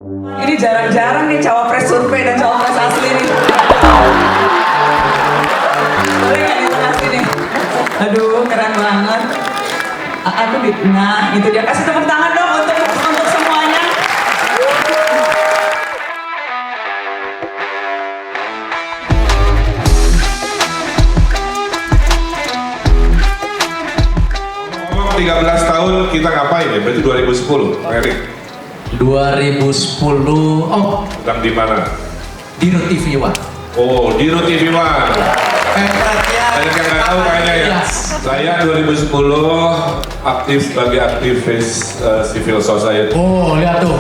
Ini jarang-jarang nih cawapres survei dan cawapres asli nih. Boleh nggak di tengah sini? Aduh, keren banget. Aku di tengah, itu dia. Kasih tepuk tangan dong untuk semuanya. Ngomong 13 tahun kita ngapain ya? Berarti 2010, Erik. 2010, Sedang di mana? di Rut TV One. Oh, di Rut TV One. Banyak yang nggak tahu kayaknya ya. Saya 2010 aktif sebagai aktivis civil society. Oh, lihat tuh.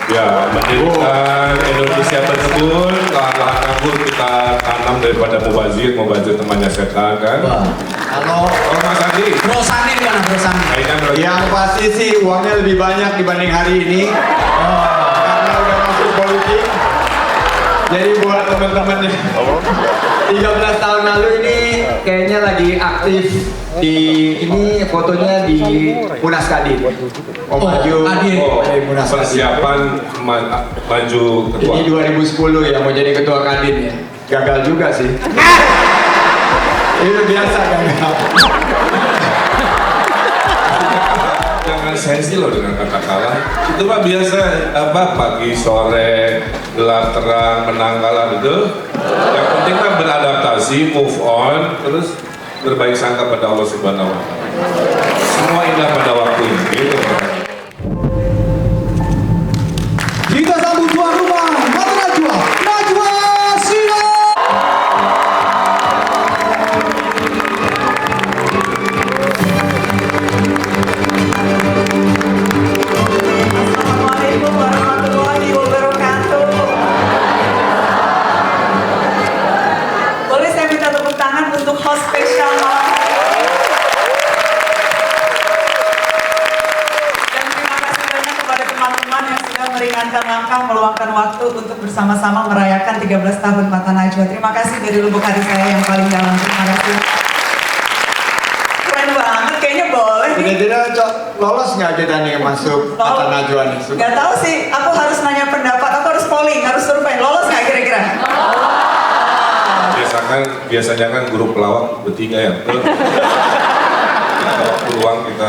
Ya, mendirikan Indonesia Berkebun, lahan-lahan nganggur kita tanam daripada mubazir temannya setan kan. Wah. Halo. Oh, Mas Andi. Bro Sani mana Bro Sani? Kayaknya Yang pasti sih uangnya lebih banyak dibanding hari ini. Karena udah masuk politik. Jadi buat teman-teman 13 tahun lalu ini kayaknya lagi aktif di ini fotonya di Munas Kadin. Maju Kadin. Munas Kadin. persiapan maju ketua. Ini 2010 ya mau jadi ketua Kadin ya. Gagal juga sih. Itu biasa gagal. Jangan sensi loh dengan kata kalah. Itu mah biasa pagi sore gelap terang menang kalah gitu. Yang penting kan beradaptasi, move on, terus berbaik sangka pada Allah Subhanahu Wa Taala. Semua indah pada waktunya. Gitu. Kita sambut tuan rumah Mata Najwa Shihab. Assalamualaikum warahmatullahi wabarakatuh. Boleh saya minta tepuk tangan untuk host spesial malam hari ini? Dan terima kasih banyak kepada teman-teman yang sudah meringankan langkah, meluangkan waktu untuk bersama-sama merayakan 13 tahun Mata Najwa. Terima kasih dari lubuk hati saya yang paling dalam. Terima kasih. Keren banget, kayaknya boleh nih. Kira-kira lolos nggak kita nih masuk Mata Najwa nih? Gak tahu sih, aku harus nanya pendapat, aku harus polling, harus survei. Lolos nggak kira-kira? Biasanya kan grup pelawak bertiga ya. Betul? Kalau peluang kita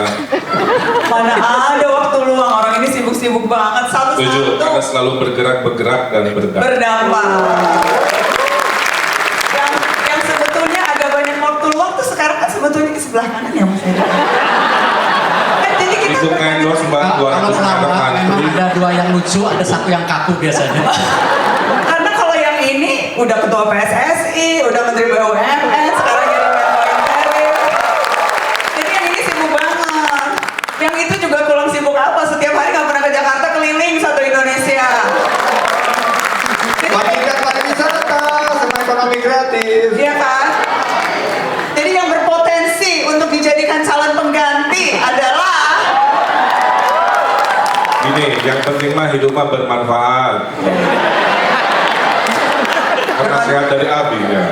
Mana ada waktu luang, orang ini sibuk-sibuk banget. setuju karena Satu-satu selalu bergerak dan berdampak. berdampak. Yang sebetulnya agak banyak waktu luang tuh sekarang kan sebetulnya di sebelah kanan ya Mas Edi. Kan jadi kita Itu endorse mbak Kalau 200 pelawak orang memang ada dua yang lucu, ada satu yang kaku biasanya. karena kalau yang ini udah ketua PSSI, udah menteri BUMN, sekarang jadi Menko Interim. Jadi yang ini sibuk banget. Yang itu juga kurang sibuk apa? Setiap hari nggak pernah ke Jakarta, keliling satu Indonesia. Jadi, Pakai pariwisata sama ekonomi kreatif. iya kan? Jadi yang berpotensi untuk dijadikan calon pengganti adalah Gini, yang penting mah hidup mah bermanfaat. Nasihat dari Abi ya.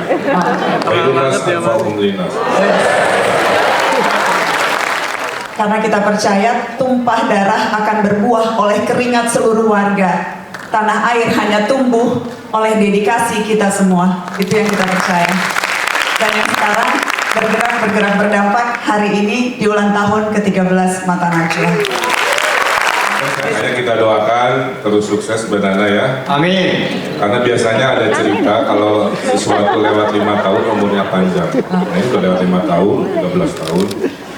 Baiklah anfa'uhum linnas. karena kita percaya tumpah darah akan berbuah oleh keringat seluruh warga. Tanah air hanya tumbuh oleh dedikasi kita semua. Itu yang kita percaya. Dan yang sekarang bergerak berdampak hari ini di ulang tahun ke-13 Mata Najwa. Makanya kita doakan terus sukses Banana ya. Amin. Karena biasanya ada cerita kalau sesuatu lewat 5 tahun umurnya panjang. Nah ini udah lewat 5 tahun, 13 tahun,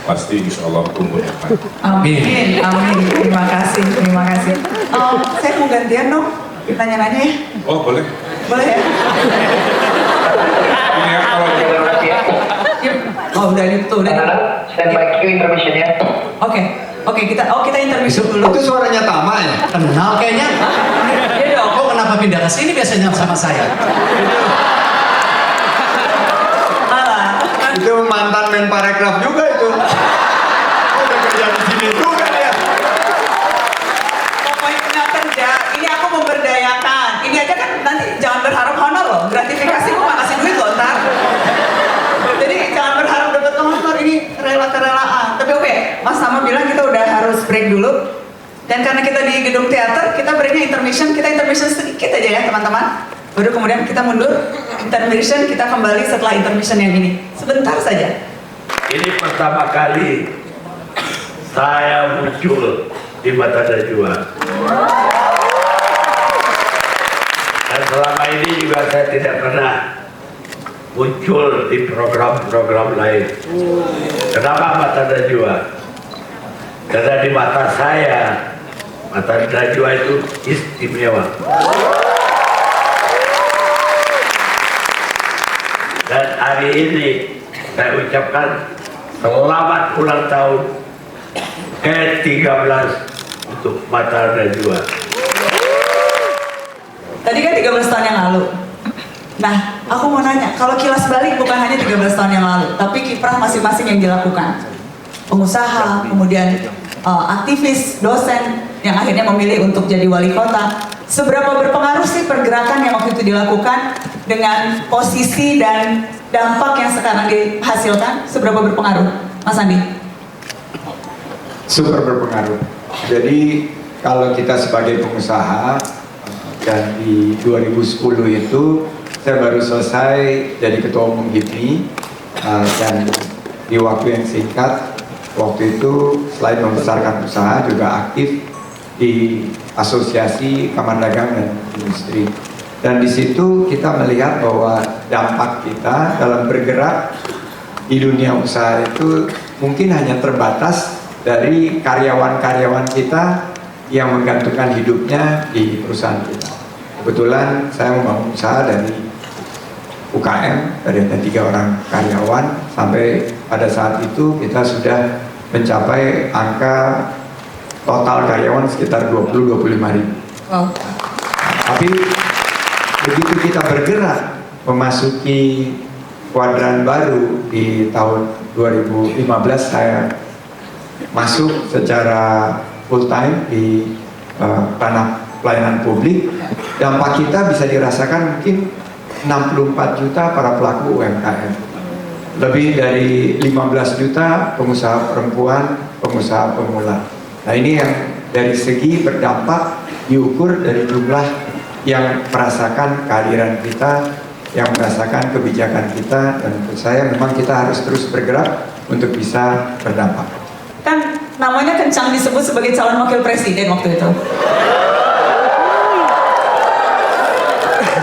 pasti insya Allah umurnya panjang. Amin, amin. Terima kasih, terima kasih. Saya mau gantian dong, nanya-nanya ya. Oh boleh. Boleh ya? Ini ya kalau Oh udah ini tuh, udah. Stand by queue intermission ya. Oke, kita intermission dulu. Itu suaranya Tama ya? Kenal kayaknya. Iya dong. Kok kenapa pindah ke sini biasanya sama saya? Malah. Itu mantan Menparekraf juga itu. Oh, udah kerja di sini juga ya. Pokoknya kerja, ini aku memberdayakan. Ini aja kan nanti jangan berharap honor loh. Gratifikasi gue gak kasih duit loh ntar. Jadi jangan berharap dapat honor, ini rela-kerelaan. Tapi oke, Mas Tama bilang kita udah harus break dulu. Dan karena kita di gedung teater, kita breaknya intermission. kita intermission sedikit aja ya teman-teman. Baru kemudian kita mundur, intermission, kita kembali setelah intermission yang ini. Sebentar saja. Ini pertama kali saya muncul di mata Najwa. Dan selama ini juga saya tidak pernah muncul di program-program lain. Kenapa mata Najwa? Karena di mata saya, mata Najwa itu istimewa. Dan hari ini saya ucapkan selamat ulang tahun ke-13 untuk Mata Najwa. Tadi kan 13 tahun yang lalu. Nah, aku mau nanya, kalau kilas balik bukan hanya 13 tahun yang lalu, tapi kiprah masing-masing yang dilakukan. Pengusaha, kemudian aktivis, dosen, yang akhirnya memilih untuk jadi wali kota. Seberapa berpengaruh sih pergerakan yang waktu itu dilakukan dengan posisi dan dampak yang sekarang dihasilkan? Seberapa berpengaruh, Mas Andi? Super berpengaruh. Jadi kalau kita sebagai pengusaha, dan di 2010 itu saya baru selesai jadi ketua umum HIPMI, dan di waktu yang singkat waktu itu selain membesarkan usaha juga aktif di Asosiasi Kamar Dagang dan Industri. Dan di situ kita melihat bahwa dampak kita dalam bergerak di dunia usaha itu mungkin hanya terbatas dari karyawan-karyawan kita yang menggantungkan hidupnya di perusahaan kita. Kebetulan saya membangun usaha dari UKM, dari ada 3 orang karyawan, sampai pada saat itu kita sudah mencapai angka total karyawan sekitar 20-25 ribu. Wow. Tapi begitu kita bergerak memasuki kuadran baru di tahun 2015, saya masuk secara full time di ranah pelayanan publik. Dampak kita bisa dirasakan mungkin 64 juta para pelaku UMKM, lebih dari 15 juta pengusaha perempuan, pengusaha pemula. Nah, ini yang dari segi berdampak diukur dari jumlah yang merasakan kehadiran kita, yang merasakan kebijakan kita, dan menurut saya memang kita harus terus bergerak untuk bisa berdampak. Kan namanya kencang disebut sebagai calon wakil presiden waktu itu.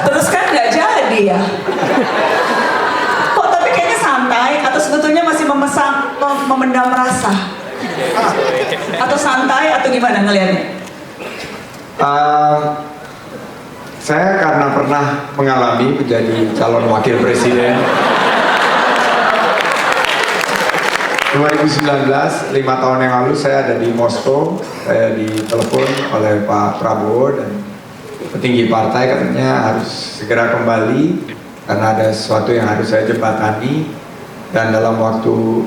Terus kan nggak jadi ya. Kok tapi kayaknya santai atau sebetulnya masih memendam rasa? Atau santai atau gimana ngelihatnya? Saya karena pernah mengalami menjadi calon wakil presiden 2019, 5 tahun yang lalu saya ada di Moskow. Saya ditelepon oleh Pak Prabowo dan petinggi partai, katanya harus segera kembali karena ada sesuatu yang harus saya jembatani, dan dalam waktu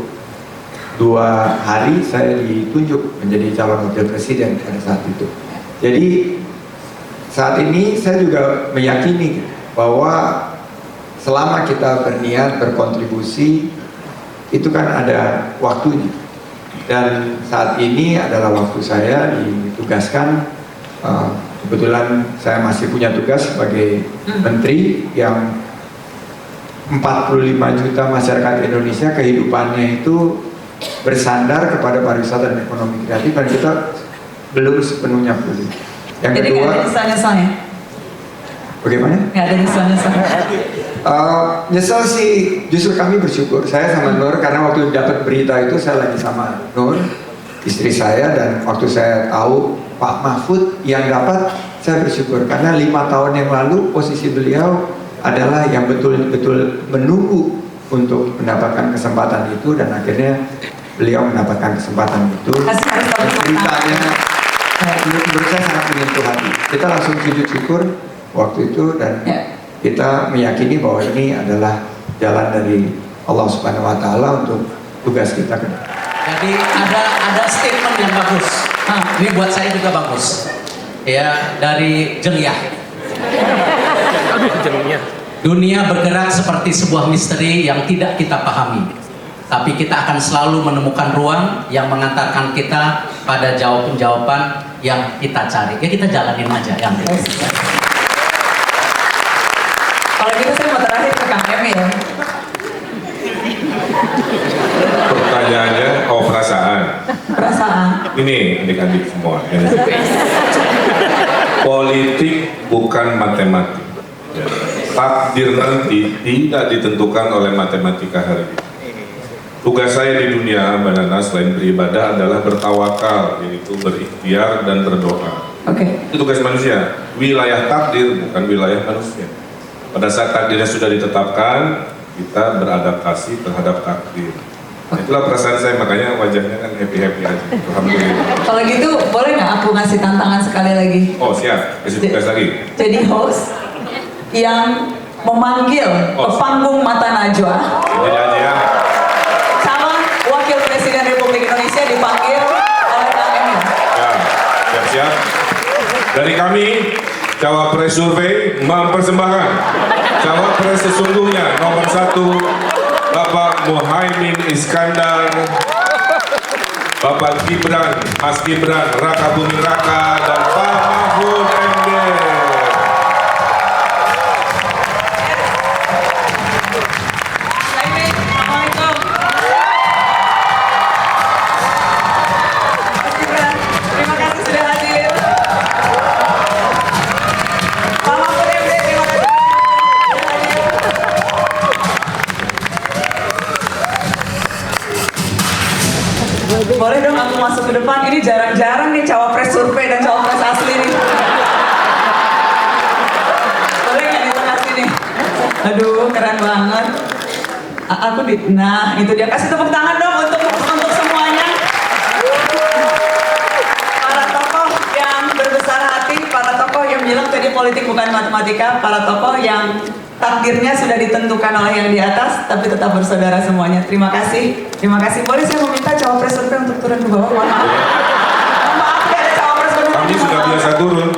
2 hari saya ditunjuk menjadi calon wakil presiden pada saat itu. Jadi saat ini saya juga meyakini bahwa selama kita berniat berkontribusi itu kan ada waktunya, dan saat ini adalah waktu saya ditugaskan. Kebetulan saya masih punya tugas sebagai menteri yang 45 juta masyarakat Indonesia kehidupannya itu bersandar kepada pariwisata dan ekonomi kreatif, dan kita belum sepenuhnya pulih. Yang Jadi kedua, nggak ada nyesal-nyesalnya? bagaimana? Nggak ada nyesal-nyesalnya. Nyesel sih, justru kami bersyukur. Saya sama Nur, karena waktu dapat berita itu saya lagi sama Nur, istri saya, dan waktu saya tahu Pak Mahfud yang dapat, saya bersyukur karena 5 tahun yang lalu posisi beliau adalah yang betul-betul menunggu untuk mendapatkan kesempatan itu, dan akhirnya beliau mendapatkan kesempatan itu. Beritanya menurut saya sangat menyentuh hati. Kita langsung sujud syukur waktu itu, dan kita meyakini bahwa ini adalah jalan dari Allah Subhanahu wa Ta'ala untuk tugas kita ke depan. Jadi ada statement yang bagus. Ini buat saya juga bagus. Ya, dari Jeliah. Dunia bergerak seperti sebuah misteri yang tidak kita pahami. Tapi kita akan selalu menemukan ruang yang mengantarkan kita pada jawaban-jawaban yang kita cari. Ya kita jalanin aja yang Kalau gitu saya mau terakhir ke Kang Emil. Pertanyaannya, perasaan. Perasaan. Ini adik-adik semua. Ya. Politik bukan matematik. Ya. Takdir nanti tidak ditentukan oleh matematika hari ini. Tugas saya di dunia, Mbak Nana, selain beribadah adalah bertawakal, yaitu berikhtiar dan berdoa. Oke. Itu tugas manusia. Wilayah takdir bukan wilayah manusia. Pada saat takdirnya sudah ditetapkan, kita beradaptasi terhadap takdir. Itulah perasaan saya, makanya wajahnya kan happy-happy aja. Alhamdulillah. Kalau gitu boleh nggak aku ngasih tantangan sekali lagi? Oh siap, kasih tugas lagi. Jadi host yang memanggil ke panggung Mata Najwa Jadi aja ya. calon Wakil Presiden Republik Indonesia dipanggil oleh Kang Emil. Ya, siap-siap. Dari kami, Cawapres Survei mempersembahkan Cawapres sesungguhnya nomor 1 Bapak Muhaimin Iskandar, Bapak Gibran, Mas Gibran, Raka Buming Raka, dan Pak Mahfud MD. Assalamualaikum. Mas Gibran, terima kasih sudah hadir. Pak Mahfud MD, terima kasih sudah hadir. Boleh dong aku masuk ke depan? Ini jarang-jarang nih cawapres survei dan cawapres asli nih. Boleh nggak di tengah sini? Aduh, keren banget. Nah, itu dia. Kasih tepuk tangan dong untuk semuanya. Para tokoh yang berbesar hati, para tokoh yang bilang tadi politik bukan matematika, para tokoh yang takdirnya sudah ditentukan oleh yang di atas, tapi tetap bersaudara semuanya. Terima kasih. Terima kasih. Boleh saya meminta cawapres survei untuk turun ke bawah? Mohon maaf. Mohon maaf, tidak ada cawapres survei. Kami sudah biasa turun.